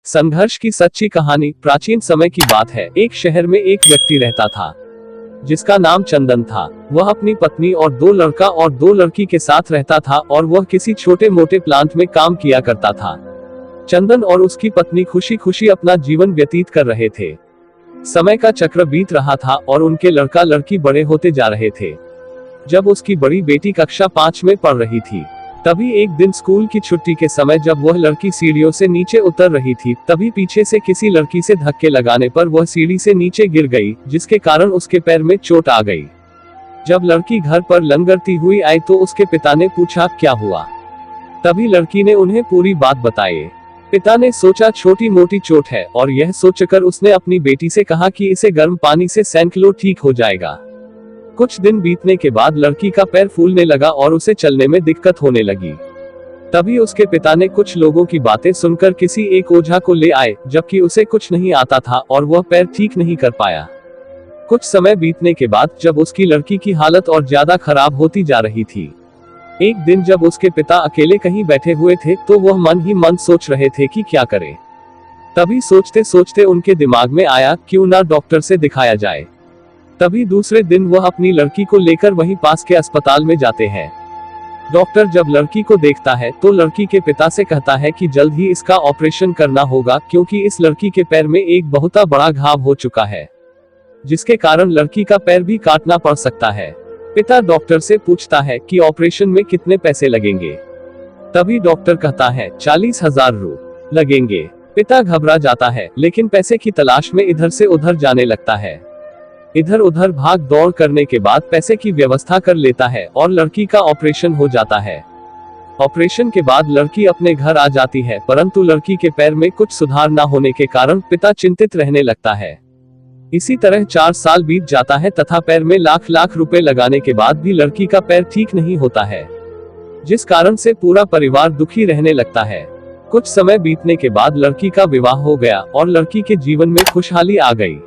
संघर्ष की सच्ची कहानी। प्राचीन समय की बात है। एक शहर में एक व्यक्ति रहता था जिसका नाम चंदन था। वह अपनी पत्नी और 2 लड़का और 2 लड़की के साथ रहता था और वह किसी छोटे मोटे प्लांट में काम किया करता था। चंदन और उसकी पत्नी खुशी खुशी अपना जीवन व्यतीत कर रहे थे। समय का चक्र बीत रहा था और उनके लड़का लड़की बड़े होते जा रहे थे। जब उसकी बड़ी बेटी कक्षा 5 में पढ़ रही थी, तभी एक दिन स्कूल की छुट्टी के समय जब वह लड़की सीढ़ियों से नीचे उतर रही थी, तभी पीछे से किसी लड़की से धक्के लगाने पर वह सीढ़ी से नीचे गिर गई, जिसके कारण उसके पैर में चोट आ गई। जब लड़की घर पर लंगड़ती हुई आई तो उसके पिता ने पूछा क्या हुआ। तभी लड़की ने उन्हें पूरी बात बताई। पिता ने सोचा छोटी मोटी चोट है, और यह सोचकर उसने अपनी बेटी से कहा कि इसे गर्म पानी से सेंक लो, ठीक हो जाएगा। कुछ दिन बीतने के बाद लड़की का पैर फूलने लगा और उसे चलने में दिक्कत होने लगी। तभी उसके पिता ने कुछ लोगों की बातें सुनकर किसी एक ओझा को ले आए, जबकि उसे कुछ नहीं आता था और वह पैर ठीक नहीं कर पाया। कुछ समय बीतने के बाद जब उसकी लड़की की हालत और ज्यादा खराब होती जा रही थी, एक दिन जब उसके पिता अकेले कहीं बैठे हुए थे तो वह मन ही मन सोच रहे थे कि क्या करें। तभी सोचते सोचते उनके दिमाग में आया क्यों ना डॉक्टर से दिखाया जाए। तभी दूसरे दिन वह अपनी लड़की को लेकर वहीं पास के अस्पताल में जाते हैं। डॉक्टर जब लड़की को देखता है तो लड़की के पिता से कहता है कि जल्द ही इसका ऑपरेशन करना होगा, क्योंकि इस लड़की के पैर में एक बहुत बड़ा घाव हो चुका है, जिसके कारण लड़की का पैर भी काटना पड़ सकता है। पिता डॉक्टर से पूछता है कि ऑपरेशन में कितने पैसे लगेंगे। तभी डॉक्टर कहता है 40,000 रुपए लगेंगे। पिता घबरा जाता है, लेकिन पैसे की तलाश में इधर से उधर जाने लगता है। इधर उधर भाग दौड़ करने के बाद पैसे की व्यवस्था कर लेता है और लड़की का ऑपरेशन हो जाता है। ऑपरेशन के बाद लड़की अपने घर आ जाती है, परंतु लड़की के पैर में कुछ सुधार न होने के कारण पिता चिंतित रहने लगता है। इसी तरह 4 साल बीत जाता है तथा पैर में लाख लाख रुपए लगाने के बाद भी लड़की का पैर ठीक नहीं होता है, जिस कारण से पूरा परिवार दुखी रहने लगता है। कुछ समय बीतने के बाद लड़की का विवाह हो गया और लड़की के जीवन में खुशहाली आ गई।